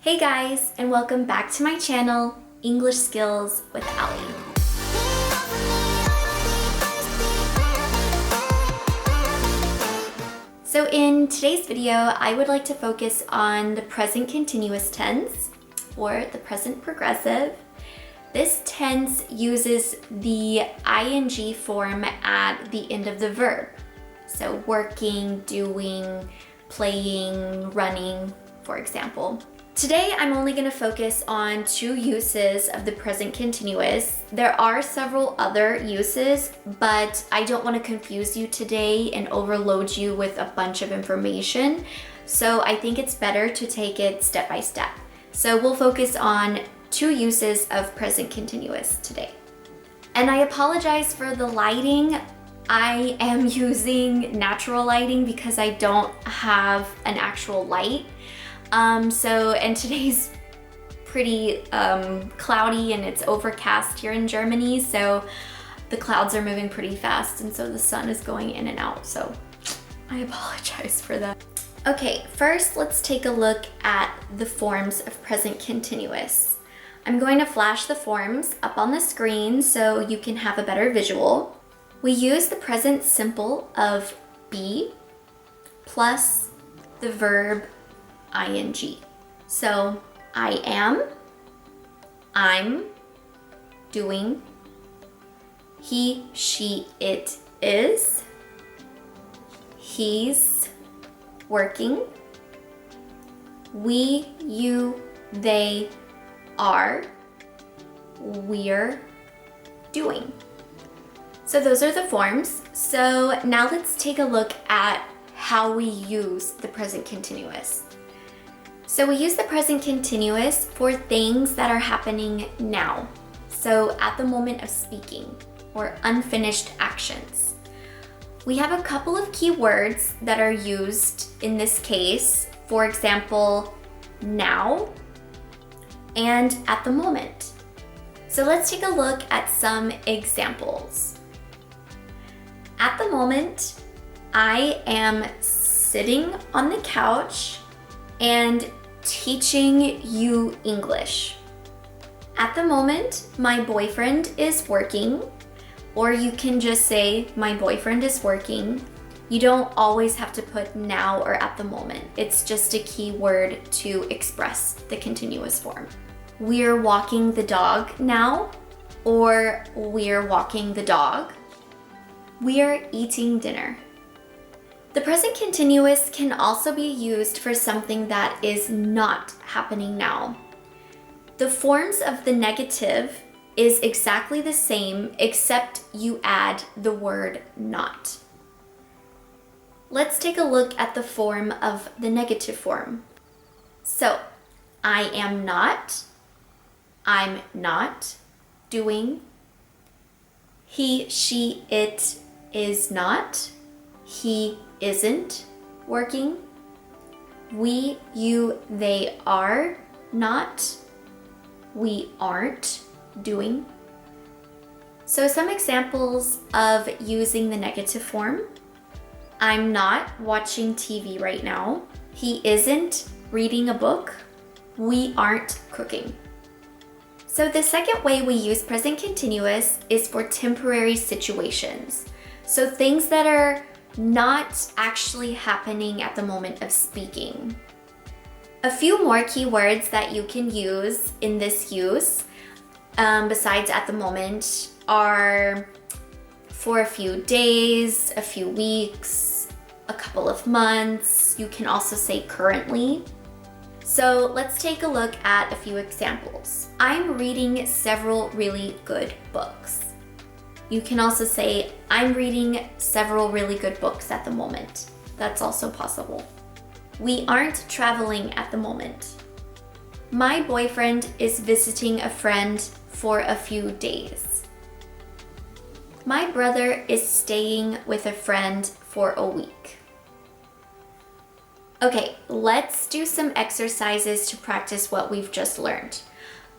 Hey guys, and welcome back to my channel, English Skills with Allie. So in today's video, I would like to focus on the present continuous tense, or the present progressive. This tense uses the ing form at the end of the verb. So working, doing, playing, running, for example. Today, I'm only going to focus on 2 uses of the present continuous. There are several other uses, but I don't want to confuse you today and overload you with a bunch of information. So I think it's better to take it step by step. So we'll focus on 2 uses of present continuous today. And I apologize for the lighting. I am using natural lighting because I don't have an actual light. And today's pretty cloudy and it's overcast here in Germany, so the clouds are moving pretty fast and so the sun is going in and out, so I apologize for that. Okay, first let's take a look at the forms of present continuous. I'm going to flash the forms up on the screen so you can have a better visual. We use the present simple of be plus the verb ing. So I am, I'm, doing, he, she, it is, he's working, we, you, they are, we're doing. So those are the forms. So now let's take a look at how we use the present continuous. So we use the present continuous for things that are happening now. So at the moment of speaking, or unfinished actions. We have a couple of key words that are used in this case. For example, now and at the moment. So let's take a look at some examples. At the moment, I am sitting on the couch and teaching you English. At the moment, my boyfriend is working, or you can just say, my boyfriend is working. You don't always have to put now or at the moment. It's just a key word to express the continuous form. We're walking the dog now, or we're walking the dog. We're eating dinner. The present continuous can also be used for something that is not happening now. The forms of the negative is exactly the same, except you add the word not. Let's take a look at the form of the negative form. So, I am not, I'm not doing, he, she, it is not, he isn't working, we, you, they are not, we aren't doing. So some examples of using the negative form. I'm not watching TV right now. He isn't reading a book. We aren't cooking. So the second way we use present continuous is for temporary situations. So things that are not actually happening at the moment of speaking. A few more keywords that you can use in this use, besides at the moment, are for a few days, a few weeks, a couple of months. You can also say currently. So let's take a look at a few examples. I'm reading several really good books. You can also say, I'm reading several really good books at the moment. That's also possible. We aren't traveling at the moment. My boyfriend is visiting a friend for a few days. My brother is staying with a friend for a week. Okay, let's do some exercises to practice what we've just learned.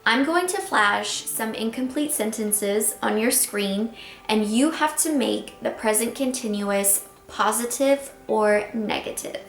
I'm going to flash some incomplete sentences on your screen, and you have to make the present continuous positive or negative.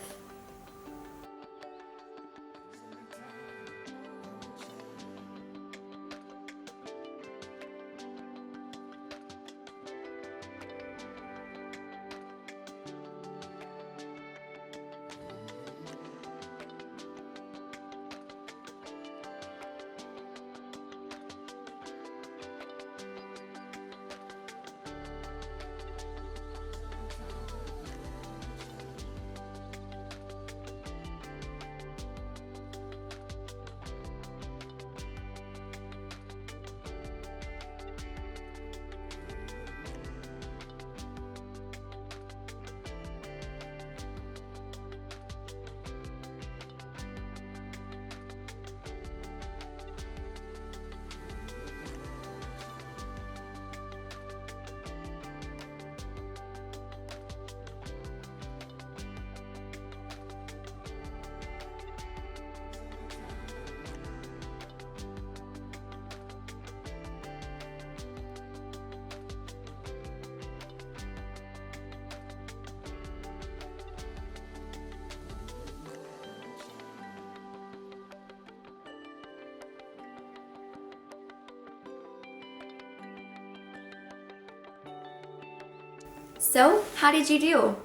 So, how did you do?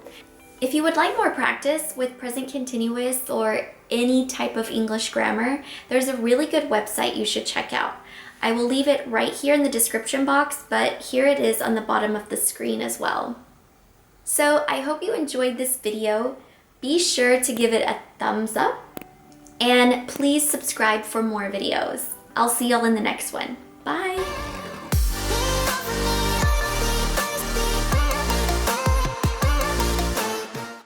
If you would like more practice with present continuous or any type of English grammar, there's a really good website you should check out. I will leave it right here in the description box, but here it is on the bottom of the screen as well. So I hope you enjoyed this video. Be sure to give it a thumbs up and please subscribe for more videos. I'll see y'all in the next one. Bye!